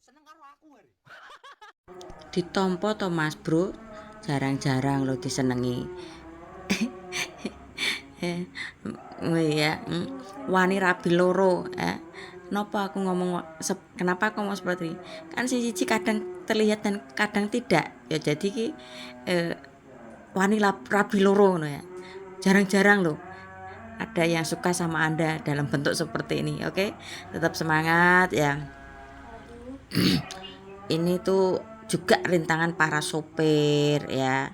Seneng karo aku hari. Ditompo to Mas Bro, jarang-jarang lo disenengi. Ya, wani rabi loro. Kenapa aku kenapa aku ngomong seperti ini? Kan si Cici kadang terlihat dan kadang tidak. Ya jadi wani rabi loro no ya. Jarang-jarang loh ada yang suka sama Anda dalam bentuk seperti ini. Oke, tetap semangat ya. Ini tuh juga rintangan para sopir ya,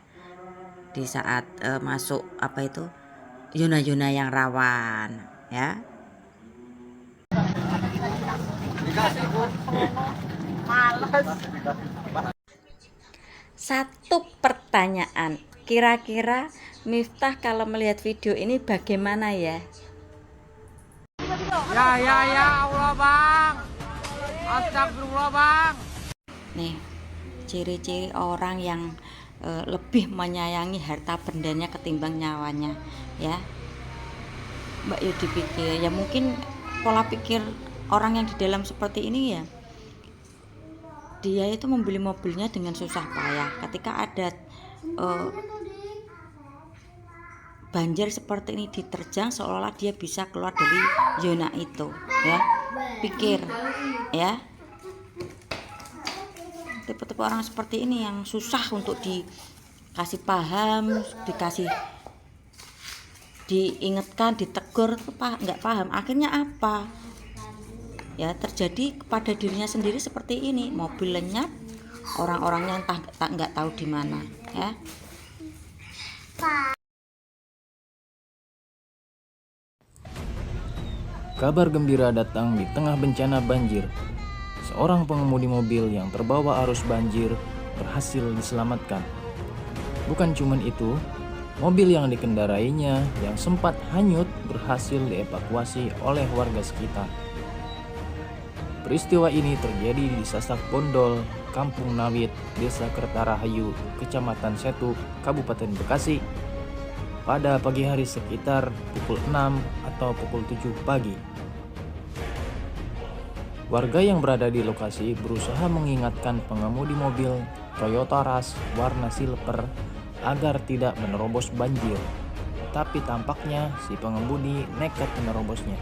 di saat masuk apa itu zona-zona yang rawan ya. Dikasih Bu. Males. Satu pertanyaan, kira-kira Miftah kalau melihat video ini bagaimana ya? Ya Allah Bang. Astagfirullah Bang. Nih, ciri-ciri orang yang lebih menyayangi harta bendanya ketimbang nyawanya ya. Mbak Yudi pikir ya, mungkin pola pikir orang yang di dalam seperti ini ya, dia itu membeli mobilnya dengan susah payah. Ketika ada banjir seperti ini diterjang, seolah dia bisa keluar dari zona itu ya. Pikir ya, tipe-tipe orang seperti ini yang susah untuk dikasih paham, diingatkan, ditegur, nggak paham. Akhirnya apa ya terjadi kepada dirinya sendiri seperti ini, mobil lenyap, orang-orangnya nggak tahu di mana ya. Kabar gembira datang di tengah bencana banjir. Seorang pengemudi mobil yang terbawa arus banjir berhasil diselamatkan. Bukan cuma itu, mobil yang dikendarainya yang sempat hanyut berhasil dievakuasi oleh warga sekitar. Peristiwa ini terjadi di Sasak Bondol, Kampung Nawit, Desa Kertarahayu, Kecamatan Setu, Kabupaten Bekasi, pada pagi hari sekitar pukul 6 atau pukul 7 pagi. Warga yang berada di lokasi berusaha mengingatkan pengemudi mobil Toyota Rush warna silver agar tidak menerobos banjir. Tapi tampaknya si pengemudi nekat menerobosnya.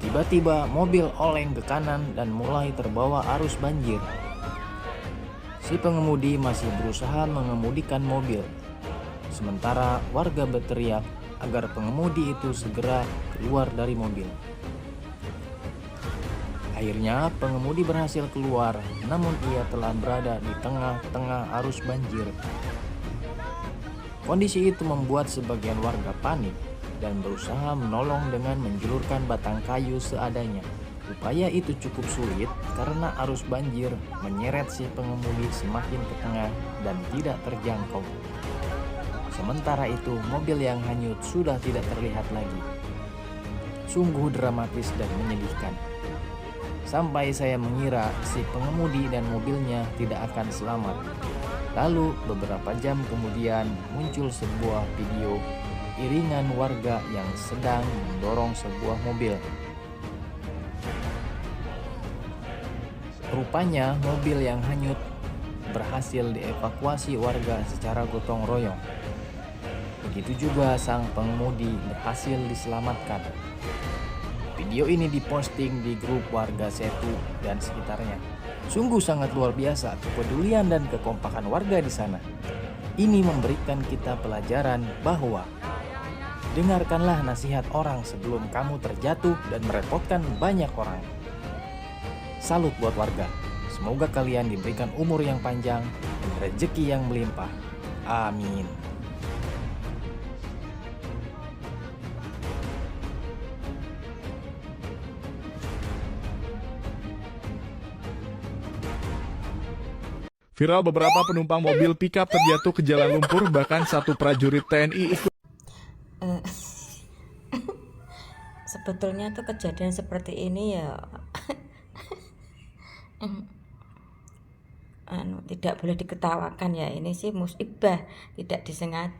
Tiba-tiba mobil oleng ke kanan dan mulai terbawa arus banjir. Si pengemudi masih berusaha mengemudikan mobil. Sementara warga berteriak agar pengemudi itu segera keluar dari mobil. Akhirnya pengemudi berhasil keluar, namun ia telah berada di tengah-tengah arus banjir. Kondisi itu membuat sebagian warga panik dan berusaha menolong dengan menjulurkan batang kayu seadanya. Upaya itu cukup sulit karena arus banjir menyeret si pengemudi semakin ke tengah dan tidak terjangkau. Sementara itu, mobil yang hanyut sudah tidak terlihat lagi. Sungguh dramatis dan menyedihkan. Sampai saya mengira si pengemudi dan mobilnya tidak akan selamat. Lalu beberapa jam kemudian muncul sebuah video iringan warga yang sedang mendorong sebuah mobil. Rupanya mobil yang hanyut berhasil dievakuasi warga secara gotong royong. Begitu juga sang pengemudi berhasil diselamatkan. Video ini diposting di grup warga Setu dan sekitarnya. Sungguh sangat luar biasa kepedulian dan kekompakan warga di sana. Ini memberikan kita pelajaran bahwa dengarkanlah nasihat orang sebelum kamu terjatuh dan merepotkan banyak orang. Salut buat warga. Semoga kalian diberikan umur yang panjang dan rezeki yang melimpah. Amin. Viral, beberapa penumpang mobil pickup terjatuh ke jalan lumpur, bahkan satu prajurit TNI ikut. Sebetulnya tuh kejadian seperti ini ya tidak boleh diketawakan ya. Ini sih musibah, tidak disengaja.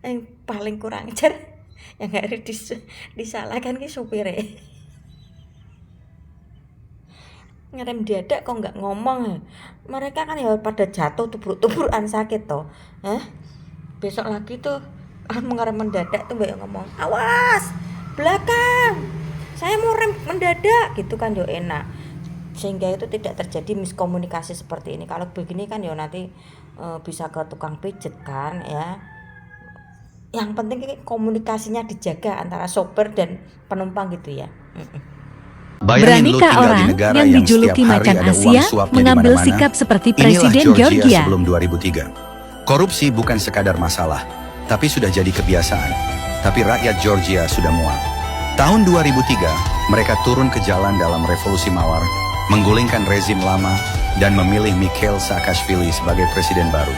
Yang paling kurang ajar yang harus disalahkan ki supire. Ngerem dadak kok nggak ngomong. Mereka kan ya pada jatuh tubruk-tubrukan sakit toh. Besok lagi tuh mengerem mendadak tuh mbak ngomong, awas belakang, saya mau rem mendadak gitu kan yo enak, sehingga itu tidak terjadi miskomunikasi seperti ini. Kalau begini kan yo nanti bisa ke tukang pijet kan ya. Yang penting komunikasinya dijaga antara sopir dan penumpang gitu ya. Bayangin lu tinggal di negara yang dijuluki macan Asia mengambil sikap seperti Presiden Georgia sebelum 2003. Korupsi bukan sekadar masalah, tapi sudah jadi kebiasaan. Tapi rakyat Georgia sudah muak. Tahun 2003, mereka turun ke jalan dalam revolusi mawar, menggulingkan rezim lama, dan memilih Mikhail Saakashvili sebagai presiden baru.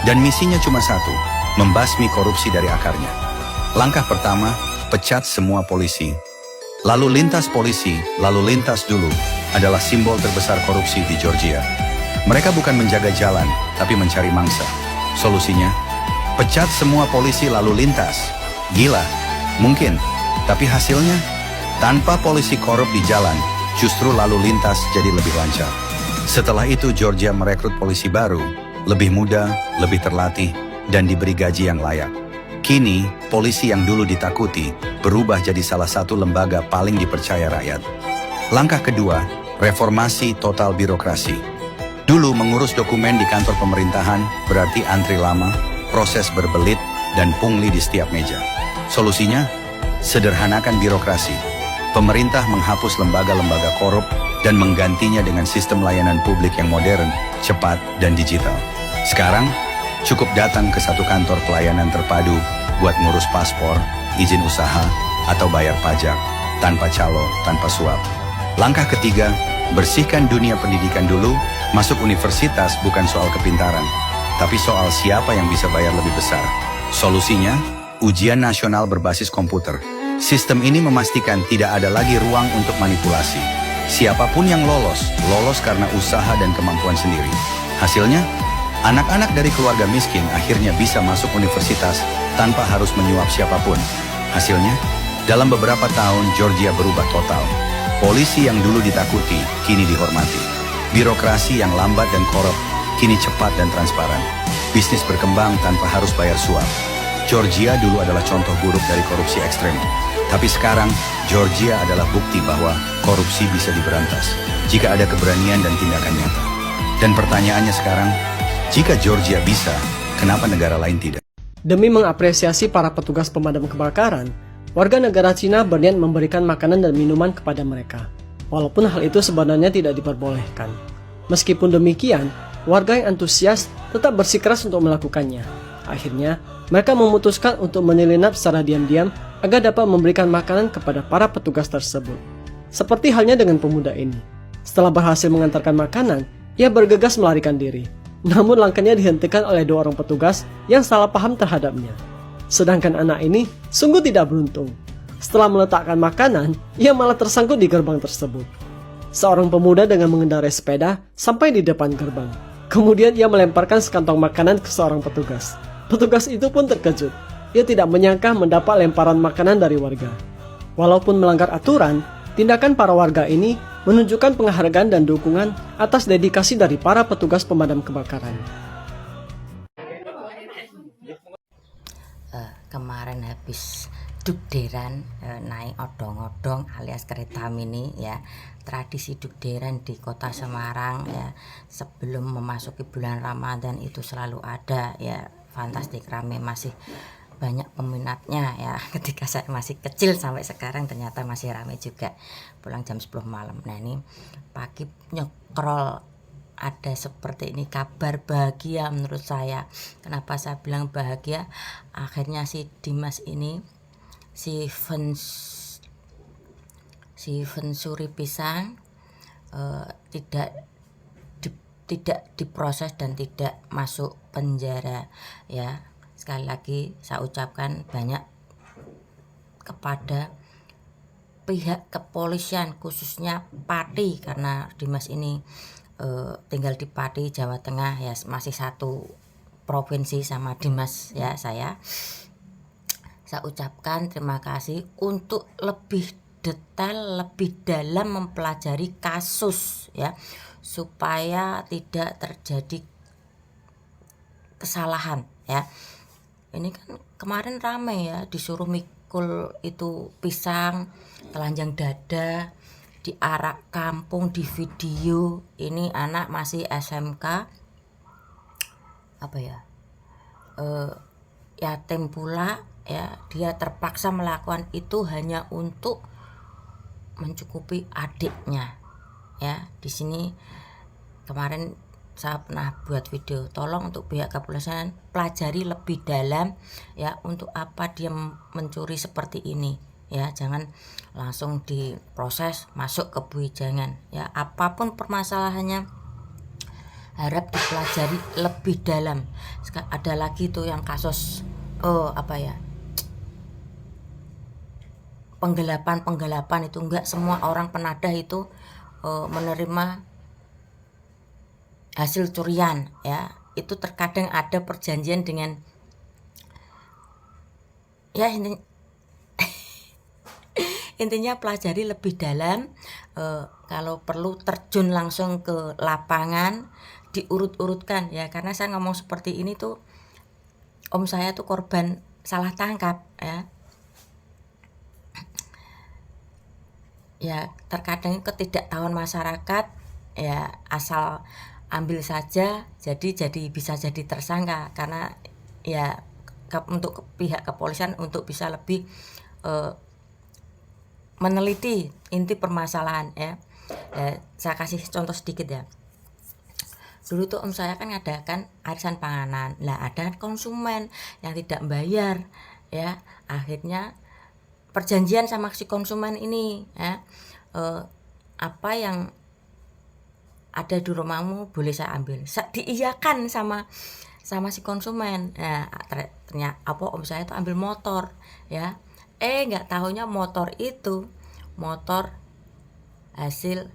Dan misinya cuma satu, membasmi korupsi dari akarnya. Langkah pertama, pecat semua polisi. Lalu lintas polisi, lalu lintas dulu, adalah simbol terbesar korupsi di Georgia. Mereka bukan menjaga jalan, tapi mencari mangsa. Solusinya, pecat semua polisi lalu lintas. Gila, mungkin. Tapi hasilnya, tanpa polisi korup di jalan, justru lalu lintas jadi lebih lancar. Setelah itu Georgia merekrut polisi baru, lebih muda, lebih terlatih, dan diberi gaji yang layak. Kini, polisi yang dulu ditakuti, berubah jadi salah satu lembaga paling dipercaya rakyat. Langkah kedua, reformasi total birokrasi. Dulu mengurus dokumen di kantor pemerintahan, berarti antri lama, proses berbelit, dan pungli di setiap meja. Solusinya, sederhanakan birokrasi. Pemerintah menghapus lembaga-lembaga korup dan menggantinya dengan sistem layanan publik yang modern, cepat, dan digital. Sekarang, cukup datang ke satu kantor pelayanan terpadu buat ngurus paspor, izin usaha, atau bayar pajak, tanpa calo, tanpa suap. Langkah ketiga, bersihkan dunia pendidikan dulu. Masuk universitas bukan soal kepintaran, tapi soal siapa yang bisa bayar lebih besar. Solusinya, ujian nasional berbasis komputer. Sistem ini memastikan tidak ada lagi ruang untuk manipulasi. Siapapun yang lolos, lolos karena usaha dan kemampuan sendiri. Hasilnya, anak-anak dari keluarga miskin akhirnya bisa masuk universitas tanpa harus menyuap siapapun. Hasilnya, dalam beberapa tahun Georgia berubah total. Polisi yang dulu ditakuti, kini dihormati. Birokrasi yang lambat dan korup, kini cepat dan transparan. Bisnis berkembang tanpa harus bayar suap. Georgia dulu adalah contoh buruk dari korupsi ekstrem. Tapi sekarang, Georgia adalah bukti bahwa korupsi bisa diberantas jika ada keberanian dan tindakan nyata. Dan pertanyaannya sekarang, jika Georgia bisa, kenapa negara lain tidak? Demi mengapresiasi para petugas pemadam kebakaran, warga negara Cina berniat memberikan makanan dan minuman kepada mereka. Walaupun hal itu sebenarnya tidak diperbolehkan. Meskipun demikian, warga yang antusias tetap bersikeras untuk melakukannya. Akhirnya, mereka memutuskan untuk menyelinap secara diam-diam agar dapat memberikan makanan kepada para petugas tersebut. Seperti halnya dengan pemuda ini. Setelah berhasil mengantarkan makanan, ia bergegas melarikan diri. Namun langkahnya dihentikan oleh dua orang petugas yang salah paham terhadapnya. Sedangkan anak ini sungguh tidak beruntung. Setelah meletakkan makanan, ia malah tersangkut di gerbang tersebut. Seorang pemuda dengan mengendarai sepeda sampai di depan gerbang. Kemudian ia melemparkan sekantong makanan ke seorang petugas. Petugas itu pun terkejut. Ia tidak menyangka mendapat lemparan makanan dari warga. Walaupun melanggar aturan, tindakan para warga ini menunjukkan penghargaan dan dukungan atas dedikasi dari para petugas pemadam kebakaran. Kemarin habis dugderan naik odong-odong alias kereta mini ya. Tradisi dugderan di kota Semarang ya, sebelum memasuki bulan Ramadan itu selalu ada ya. Fantastik, rame, masih banyak peminatnya ya. Ketika saya masih kecil sampai sekarang ternyata masih rame juga. Pulang jam 10 malam. Nah ini pagi nyekrol ada seperti ini, kabar bahagia menurut saya. Kenapa saya bilang bahagia? Akhirnya si Dimas ini, si Suri Pisang tidak diproses dan tidak masuk penjara ya. Sekali lagi saya ucapkan banyak kepada pihak kepolisian, khususnya Pati, karena Dimas ini tinggal di Pati, Jawa Tengah ya, masih satu provinsi sama Dimas ya, saya ucapkan terima kasih untuk lebih detail, lebih dalam mempelajari kasus ya, supaya tidak terjadi kesalahan ya. Ini kan kemarin rame ya, disuruh mikul itu pisang, telanjang dada, diarak kampung, di video. Ini anak masih SMK, apa ya, yatim pula ya, dia terpaksa melakukan itu hanya untuk mencukupi adiknya ya. Di sini kemarin saya pernah buat video, tolong untuk pihak kepolisian pelajari lebih dalam ya, untuk apa dia mencuri seperti ini ya, jangan langsung diproses masuk ke bujangan ya. Apapun permasalahannya harap dipelajari lebih dalam. Ada lagi tuh yang kasus apa ya, penggelapan itu, enggak semua orang penadah itu menerima hasil curian ya. Itu terkadang ada perjanjian dengan ya, intinya pelajari lebih dalam. Kalau perlu terjun langsung ke lapangan, diurut-urutkan ya, karena saya ngomong seperti ini tuh om saya tuh korban salah tangkap ya. Ya terkadang ketidaktahuan masyarakat ya, asal ambil saja jadi bisa jadi tersangka, karena ya untuk pihak kepolisian untuk bisa lebih meneliti inti permasalahan ya. Saya kasih contoh sedikit ya. Dulu tuh om saya kan ngadakan arisan panganan, lah ada konsumen yang tidak bayar ya, akhirnya perjanjian sama si konsumen ini ya, apa yang ada di rumahmu boleh saya ambil, diiyakan sama si konsumen. Nah ternyata apa, om saya itu ambil motor ya, nggak tahunya motor itu motor hasil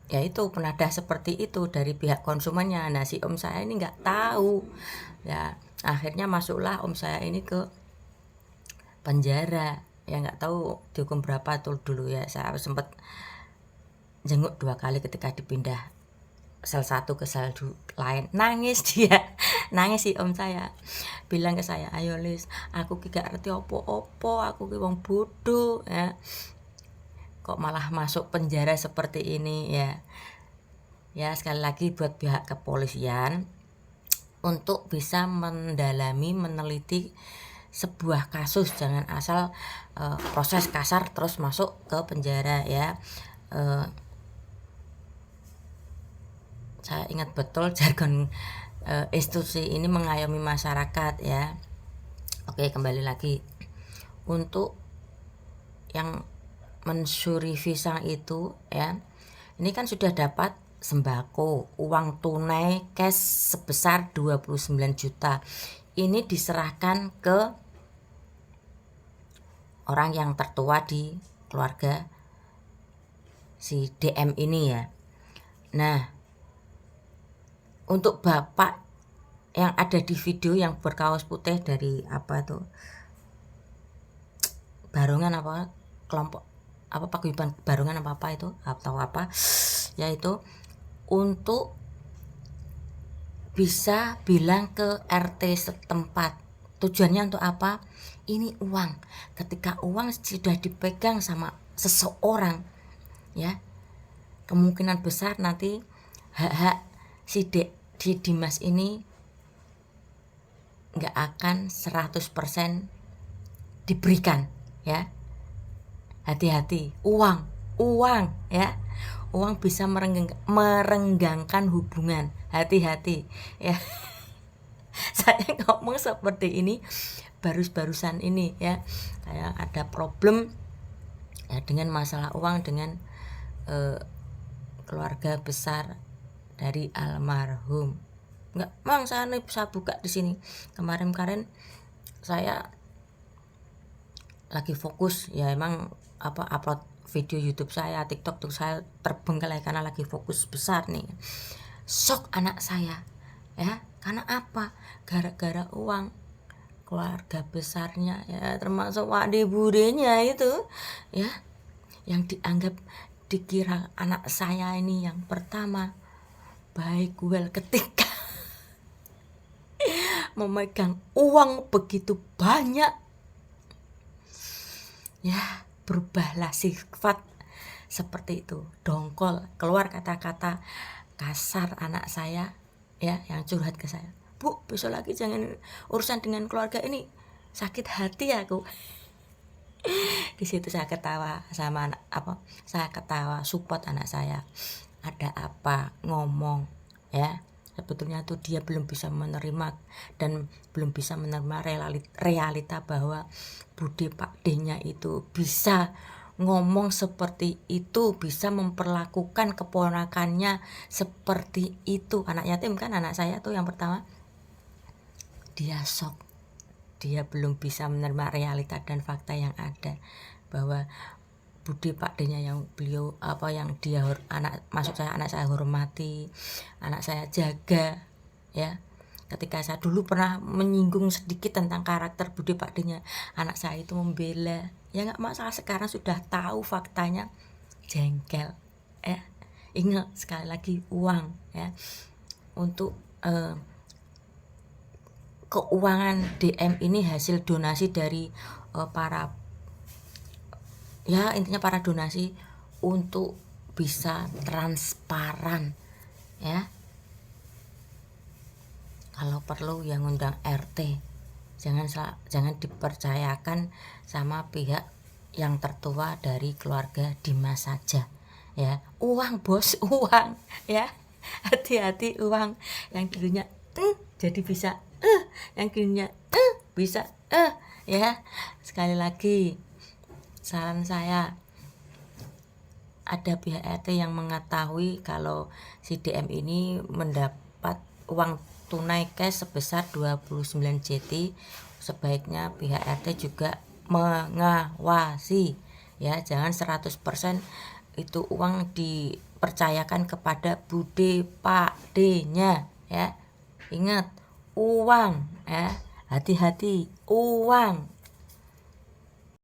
ya itu penadah seperti itu dari pihak konsumennya. Nah si om saya ini nggak tahu ya, akhirnya masuklah om saya ini ke penjara ya, nggak tahu dihukum berapa tuh dulu ya. Saya sempat jenguk 2 kali ketika dipindah sel 1 ke sel lain. Nangis dia, nangis si om saya, bilang ke saya, ayo Lis, aku gak ngerti opo-opo, aku ki wong bodoh ya, kok malah masuk penjara seperti ini ya. Ya sekali lagi buat pihak kepolisian untuk bisa mendalami, meneliti sebuah kasus, jangan asal proses kasar terus masuk ke penjara ya. Saya ingat betul jargon institusi ini mengayomi masyarakat ya. Oke, kembali lagi untuk yang mensuri pisang itu ya, ini kan sudah dapat sembako, uang tunai cash sebesar 29 juta. Ini diserahkan ke orang yang tertua di keluarga si DM ini ya. Nah, untuk bapak yang ada di video yang berkaos putih dari apa tuh, Barongan apa, kelompok apa, paguyuban Barongan apa itu atau apa, yaitu untuk bisa bilang ke RT setempat. Tujuannya untuk apa? Ini uang. Ketika uang sudah dipegang sama seseorang ya, kemungkinan besar nanti hak-hak si Dimas ini nggak akan 100% diberikan ya. Hati-hati, uang ya, uang bisa merenggangkan hubungan, hati-hati ya. Saya ngomong seperti ini barusan ini ya, saya ada problem ya dengan masalah uang dengan keluarga besar dari almarhum. Nggak, Mang, saya bisa buka di sini. Kemarin saya lagi fokus ya, emang apa upload video YouTube saya, TikTok tuh saya terbengkalai karena lagi fokus besar nih. Shock anak saya ya, Karena apa? Gara-gara uang keluarga besarnya ya, termasuk Wak Budenya itu ya, yang dianggap dikira anak saya ini yang pertama baik well ketika memegang uang begitu banyak ya, berubahlah sifat seperti itu, dongkol, keluar kata-kata kasar anak saya ya, yang curhat ke saya, Bu, besok lagi jangan urusan dengan keluarga ini, sakit hati aku. Di situ saya ketawa sama anak, saya ketawa support anak saya. Ada apa ngomong ya, sebetulnya tuh dia belum bisa menerima dan belum bisa menerima realita bahwa Bude Pak D-nya itu bisa ngomong seperti itu, bisa memperlakukan keponakannya seperti itu. Anak yatim kan anak saya tuh yang pertama. Dia shock, dia belum bisa menerima realita dan fakta yang ada bahwa Bude Pak D-nya yang beliau yang dia anak saya hormati, anak saya jaga ya. Ketika saya dulu pernah menyinggung sedikit tentang karakter Bude Pak D-nya, anak saya itu membela. Ya nggak masalah, sekarang sudah tahu faktanya, jengkel ya. Ingat sekali lagi, uang ya, untuk keuangan DM ini hasil donasi dari para ya, intinya para donasi untuk bisa transparan ya. Kalau perlu yang ngundang RT, jangan dipercayakan sama pihak yang tertua dari keluarga Dimas saja ya. Uang bos, uang ya, hati-hati uang yang dulunya jadi bisa yang kirinya bisa ya. Sekali lagi saran saya, ada pihak RT yang mengetahui kalau si DM ini mendapat uang tunai cash sebesar 29 JT, sebaiknya pihak RT juga mengawasi ya, jangan 100% itu uang dipercayakan kepada Bude Pak D-nya ya. Ingat, uang ya, hati-hati, uang